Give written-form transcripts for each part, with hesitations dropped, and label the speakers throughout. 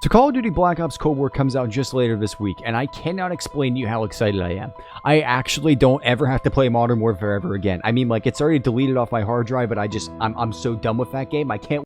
Speaker 1: So Call of Duty Black Ops Cold War comes out just later this week, and I cannot explain to you how excited I am. I actually don't ever have to play Modern Warfare ever again. I mean, like, it's already deleted off my hard drive, but I'm so done with that game, I can't...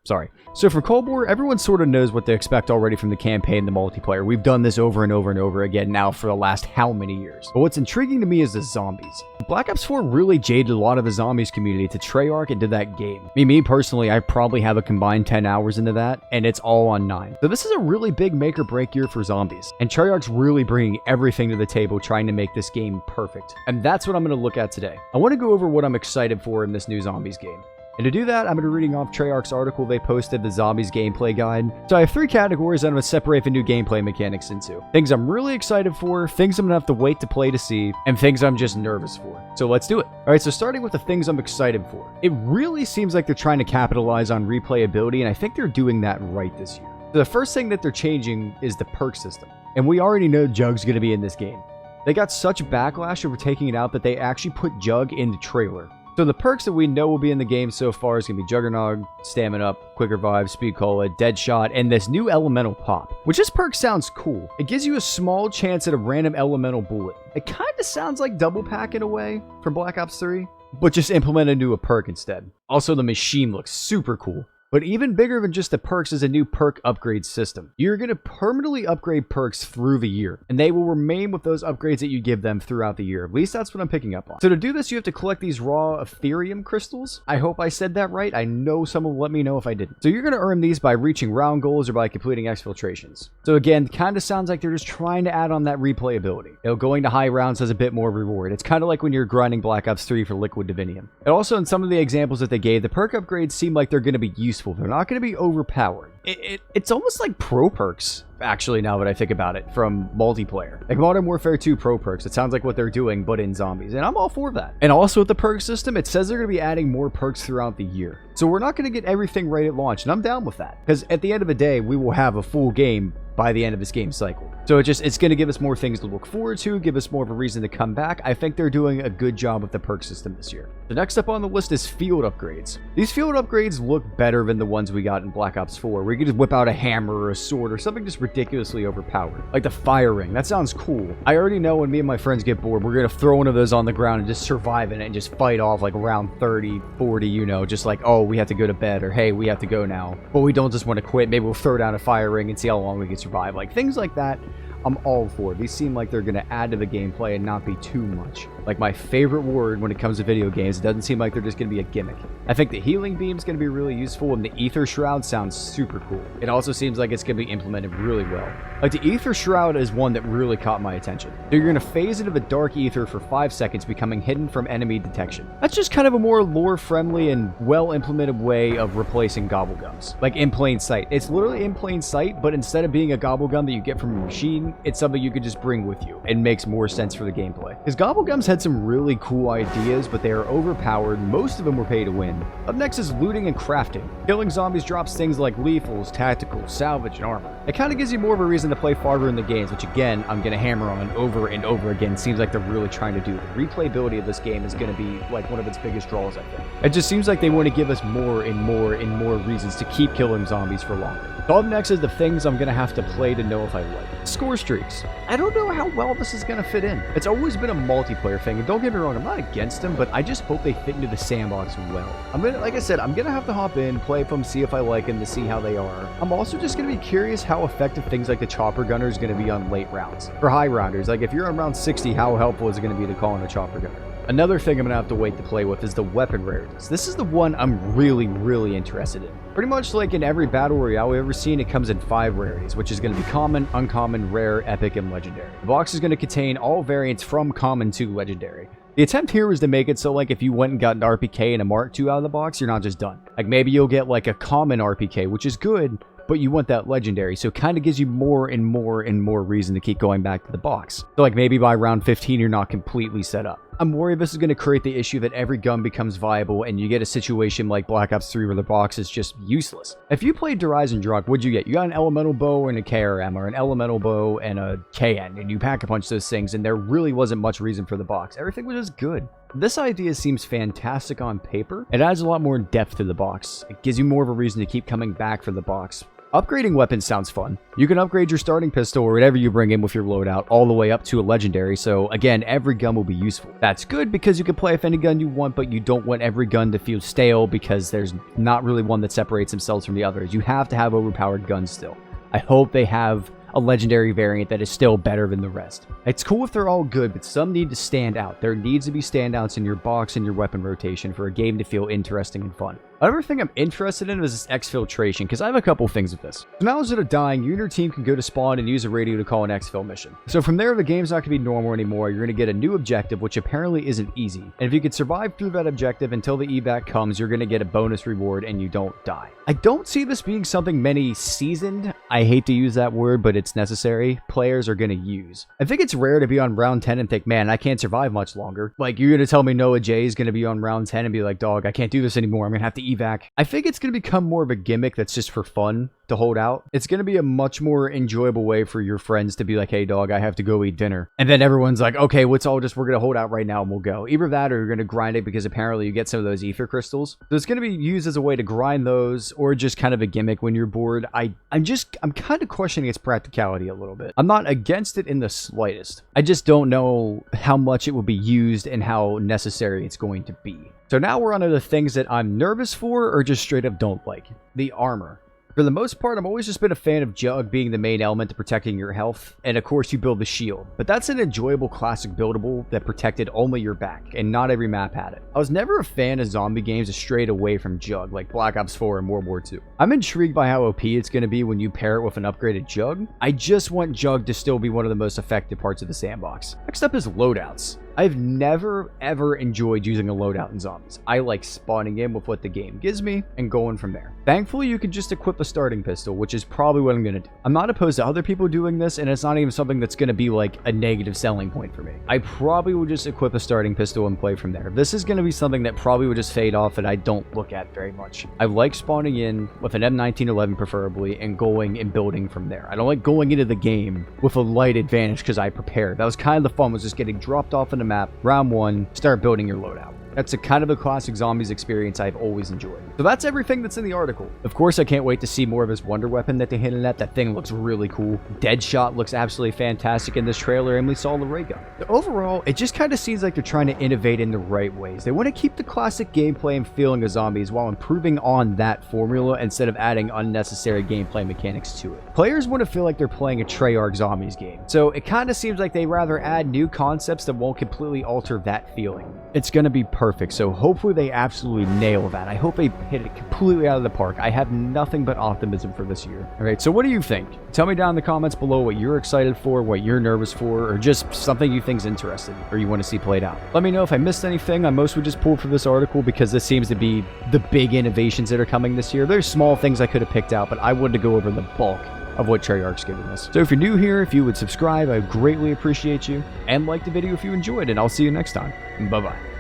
Speaker 1: Sorry. So for Cold War, everyone sort of knows what to expect already from the campaign and the multiplayer. We've done this over and over and over again now for the last how many years. But what's intriguing to me is the zombies. Black Ops 4 really jaded a lot of the zombies community to Treyarch and to that game. Me personally, I probably have a combined 10 hours into that, and it's all on 9. So this is a really big make or break year for zombies. And Treyarch's really bringing everything to the table trying to make this game perfect. And that's what I'm going to look at today. I want to go over what I'm excited for in this new zombies game. And to do that, I'm going to be reading off Treyarch's article they posted, the Zombies Gameplay Guide. So I have 3 categories I'm going to separate the new gameplay mechanics into. Things I'm really excited for, things I'm going to have to wait to play to see, and things I'm just nervous for. So let's do it. Alright, so starting with the things I'm excited for. It really seems like they're trying to capitalize on replayability, and I think they're doing that right this year. So the first thing that they're changing is the perk system. And we already know Jug's going to be in this game. They got such backlash over taking it out that they actually put Jug in the trailer. So the perks that we know will be in the game so far is going to be Juggernog, Stamina Up, Quick Revive, Speed Cola, Deadshot, and this new Elemental Pop. Which this perk sounds cool. It gives you a small chance at a random elemental bullet. It kind of sounds like Double Pack in a way from Black Ops 3, but just implemented into a perk instead. Also, the machine looks super cool. But even bigger than just the perks is a new perk upgrade system. You're going to permanently upgrade perks through the year, and they will remain with those upgrades that you give them throughout the year. At least that's what I'm picking up on. So to do this, you have to collect these raw Ethereum crystals. I hope I said that right. I know someone will let me know if I didn't. So you're going to earn these by reaching round goals or by completing exfiltrations. So again, kind of sounds like they're just trying to add on that replayability. Going to high rounds has a bit more reward. It's kind of like when you're grinding Black Ops 3 for Liquid Divinium. And also in some of the examples that they gave, the perk upgrades seem like they're going to be useful. They're not going to be overpowered. It's almost like pro perks, actually, now that I think about it, from multiplayer. Like Modern Warfare 2 pro perks. It sounds like what they're doing, but in zombies. And I'm all for that. And also with the perk system, it says they're going to be adding more perks throughout the year. So we're not going to get everything right at launch, and I'm down with that. Because at the end of the day, we will have a full game by the end of this game cycle. So it's going to give us more things to look forward to, give us more of a reason to come back. I think they're doing a good job with the perk system this year. The next up on the list is field upgrades. These field upgrades look better than the ones we got in Black Ops 4, where you could just whip out a hammer or a sword or something just ridiculously overpowered. Like the fire ring. That sounds cool. I already know when me and my friends get bored, we're going to throw one of those on the ground and just survive in it and just fight off like around 30, 40, you know, just like, oh, we have to go to bed, or hey, we have to go now. But we don't just want to quit. Maybe we'll throw down a fire ring and see how long we can survive. Like things like that, I'm all for. These seem like they're going to add to the gameplay and not be too much. Like my favorite word when it comes to video games, it doesn't seem like they're just going to be a gimmick. I think the healing beam is going to be really useful, and the ether shroud sounds super cool. It also seems like it's going to be implemented really well. Like the ether shroud is one that really caught my attention. So you're going to phase into the dark ether for 5 seconds, becoming hidden from enemy detection. That's just kind of a more lore-friendly and well-implemented way of replacing gobblegums. Like in plain sight. It's literally in plain sight, but instead of being a gobblegum that you get from a machine, it's something you could just bring with you. It makes more sense for the gameplay. Because gobblegums had some really cool ideas, but they are overpowered. Most of them were pay to win. Up next is looting and crafting. Killing zombies drops things like lethals, tacticals, salvage, and armor. It kind of gives you more of a reason to play farther in the games, which again, I'm going to hammer on over and over again. Seems like they're really trying to do. The replayability of this game is going to be like one of its biggest draws, I think. It just seems like they want to give us more and more and more reasons to keep killing zombies for longer. So up next is the things I'm going to have to play to know if I like. Scorestreaks. I don't know how well this is going to fit in. It's always been a multiplayer thing, and don't get me wrong, I'm not against them, but I just hope they fit into the sandbox well. Like I said, I'm going to have to hop in, play them, see if I like them, to see how they are. I'm also just going to be curious how effective things like the chopper gunner is going to be on late rounds. For high rounders, like if you're on round 60, how helpful is it going to be to call in a chopper gunner? Another thing I'm going to have to wait to play with is the weapon rarities. This is the one I'm really interested in. Pretty much like in every battle royale we've ever seen, it comes in 5 rarities, which is going to be common, uncommon, rare, epic, and legendary. The box is going to contain all variants from common to legendary. The attempt here was to make it so like if you went and got an RPK and a Mark II out of the box, you're not just done. Like maybe you'll get like a common RPK, which is good, but you want that legendary, so it kind of gives you more and more reason to keep going back to the box. So like maybe by round 15 you're not completely set up. I'm worried this is going to create the issue that every gun becomes viable and you get a situation like Black Ops 3 where the box is just useless. If you played Horizon Drunk, what'd you get? You got an elemental bow and a KRM, or an elemental bow and a KN, and you pack a punch those things, and there really wasn't much reason for the box. Everything was just good. This idea seems fantastic on paper. It adds a lot more depth to the box. It gives you more of a reason to keep coming back for the box. Upgrading weapons sounds fun. You can upgrade your starting pistol or whatever you bring in with your loadout all the way up to a legendary, so again, every gun will be useful. That's good because you can play with any gun you want, but you don't want every gun to feel stale because there's not really one that separates themselves from the others. You have to have overpowered guns still. I hope they have a legendary variant that is still better than the rest. It's cool if they're all good, but some need to stand out. There needs to be standouts in your box and your weapon rotation for a game to feel interesting and fun. Another thing I'm interested in is this exfiltration, because I have a couple things with this. So now instead of dying, you and your team can go to spawn and use a radio to call an exfil mission. So from there, the game's not going to be normal anymore. You're going to get a new objective, which apparently isn't easy. And if you can survive through that objective until the evac comes, you're going to get a bonus reward and you don't die. I don't see this being something many seasoned, I hate to use that word, but it's necessary, players are going to use. I think it's rare to be on round 10 and think, man, I can't survive much longer. Like, you're going to tell me Noah J is going to be on round 10 and be like, dog, I can't do this anymore. I'm going to have to evac. I think it's going to become more of a gimmick that's just for fun to hold out. It's going to be a much more enjoyable way for your friends to be like, hey dog, I have to go eat dinner. And then everyone's like, okay, we're going to hold out right now and we'll go. Either that or you're going to grind it because apparently you get some of those ether crystals. So it's going to be used as a way to grind those or just kind of a gimmick when you're bored. I'm kind of questioning its practicality a little bit. I'm not against it in the slightest. I just don't know how much it will be used and how necessary it's going to be. So now we're on to the things that I'm nervous for or just straight up don't like. The armor. For the most part, I've always just been a fan of Jug being the main element to protecting your health, and of course you build the shield. But that's an enjoyable classic buildable that protected only your back, and not every map had it. I was never a fan of zombie games that strayed away from Jug, like Black Ops 4 and World War II. I'm intrigued by how OP it's going to be when you pair it with an upgraded Jug. I just want Jug to still be one of the most effective parts of the sandbox. Next up is Loadouts. I've never, ever enjoyed using a loadout in zombies. I like spawning in with what the game gives me and going from there. Thankfully, you can just equip a starting pistol, which is probably what I'm going to do. I'm not opposed to other people doing this, and it's not even something that's going to be like a negative selling point for me. I probably will just equip a starting pistol and play from there. This is going to be something that probably would just fade off and I don't look at very much. I like spawning in with an M1911 preferably and going and building from there. I don't like going into the game with a light advantage because I prepared. That was kind of the fun, was just getting dropped off in the map, round one, start building your loadout. That's a kind of a classic zombies experience I've always enjoyed. So that's everything that's in the article. Of course, I can't wait to see more of his wonder weapon that they hinted at. That thing looks really cool. Deadshot looks absolutely fantastic in this trailer, and we saw the ray gun. But overall, it just kind of seems like they're trying to innovate in the right ways. They want to keep the classic gameplay and feeling of zombies while improving on that formula instead of adding unnecessary gameplay mechanics to it. Players want to feel like they're playing a Treyarch zombies game. So it kind of seems like they rather add new concepts that won't completely alter that feeling. It's going to be perfect, so hopefully they absolutely nail that. I hope they hit it completely out of the park. I have nothing but optimism for this year. Alright, so what do you think? Tell me down in the comments below what you're excited for, what you're nervous for, or just something you think's interesting or you want to see played out. Let me know if I missed anything. I mostly just pulled for this article because this seems to be the big innovations that are coming this year. There's small things I could have picked out, but I wanted to go over the bulk of what Treyarch's giving us. So if you're new here, if you would subscribe, I greatly appreciate you, and like the video if you enjoyed, and I'll see you next time. Bye-bye.